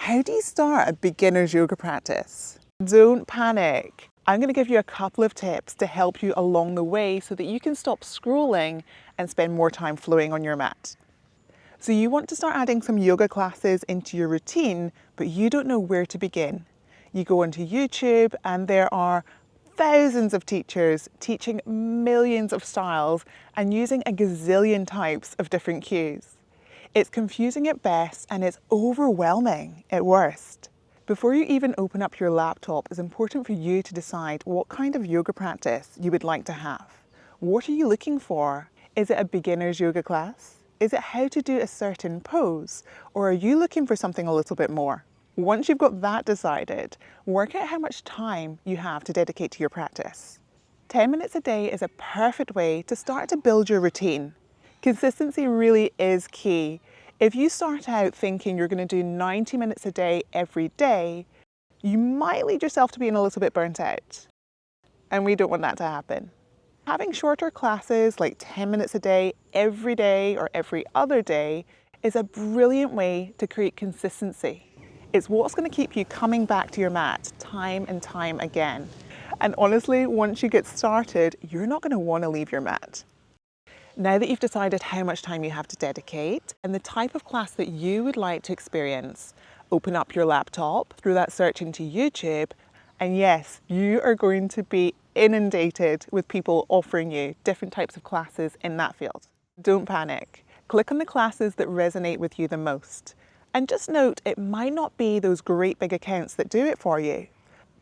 How do you start a beginner's yoga practice? Don't panic. I'm going to give you a couple of tips to help you along the way so that you can stop scrolling and spend more time flowing on your mat. So you want to start adding some yoga classes into your routine, but you don't know where to begin. You go onto YouTube and there are thousands of teachers teaching millions of styles and using a gazillion types of different cues. It's confusing at best and it's overwhelming at worst. Before you even open up your laptop, it's important for you to decide what kind of yoga practice you would like to have. What are you looking for? Is it a beginner's yoga class? Is it how to do a certain pose? Or are you looking for something a little bit more? Once you've got that decided, work out how much time you have to dedicate to your practice. 10 minutes a day is a perfect way to start to build your routine. Consistency really is key. If you start out thinking you're going to do 90 minutes a day every day, you might lead yourself to being a little bit burnt out. And we don't want that to happen. Having shorter classes like 10 minutes a day every day or every other day is a brilliant way to create consistency. It's what's going to keep you coming back to your mat time and time again. And honestly, once you get started, you're not going to want to leave your mat. Now that you've decided how much time you have to dedicate and the type of class that you would like to experience, open up your laptop, through that search into YouTube, and yes, you are going to be inundated with people offering you different types of classes in that field. Don't panic. Click on the classes that resonate with you the most. And just note, it might not be those great big accounts that do it for you.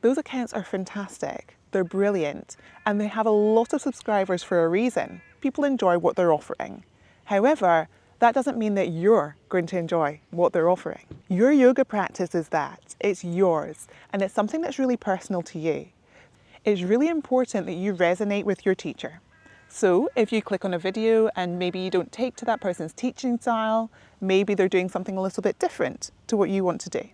Those accounts are fantastic, they're brilliant, and they have a lot of subscribers for a reason. People enjoy what they're offering. However, that doesn't mean that you're going to enjoy what they're offering. Your yoga practice is that. It's yours, and it's something that's really personal to you. It's really important that you resonate with your teacher. So if you click on a video and maybe you don't take to that person's teaching style, maybe they're doing something a little bit different to what you want to do,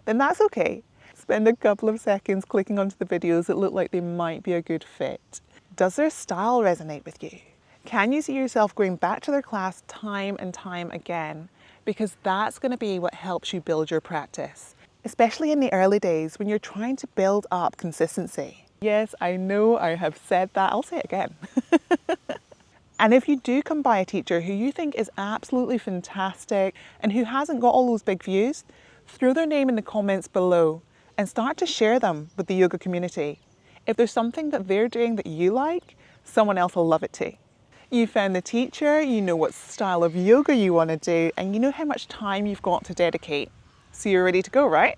then that's okay. Spend a couple of seconds clicking onto the videos that look like they might be a good fit. Does their style resonate with you? Can you see yourself going back to their class time and time again? Because that's going to be what helps you build your practice, especially in the early days when you're trying to build up consistency. Yes, I know I have said that. I'll say it again. And if you do come by a teacher who you think is absolutely fantastic and who hasn't got all those big views, throw their name in the comments below and start to share them with the yoga community. If there's something that they're doing that you like, someone else will love it too. You found the teacher, you know what style of yoga you want to do, and you know how much time you've got to dedicate. So you're ready to go, right?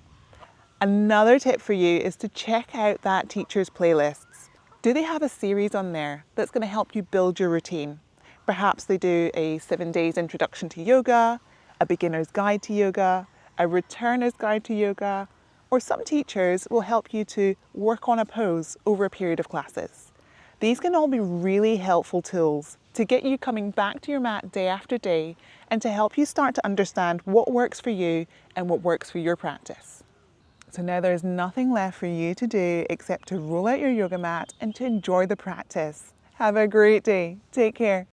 Another tip for you is to check out that teacher's playlists. Do they have a series on there that's going to help you build your routine? Perhaps they do a 7 days introduction to yoga, a beginner's guide to yoga, a returner's guide to yoga, or some teachers will help you to work on a pose over a period of classes. These can all be really helpful tools to get you coming back to your mat day after day and to help you start to understand what works for you and what works for your practice. So now there's nothing left for you to do except to roll out your yoga mat and to enjoy the practice. Have a great day. Take care.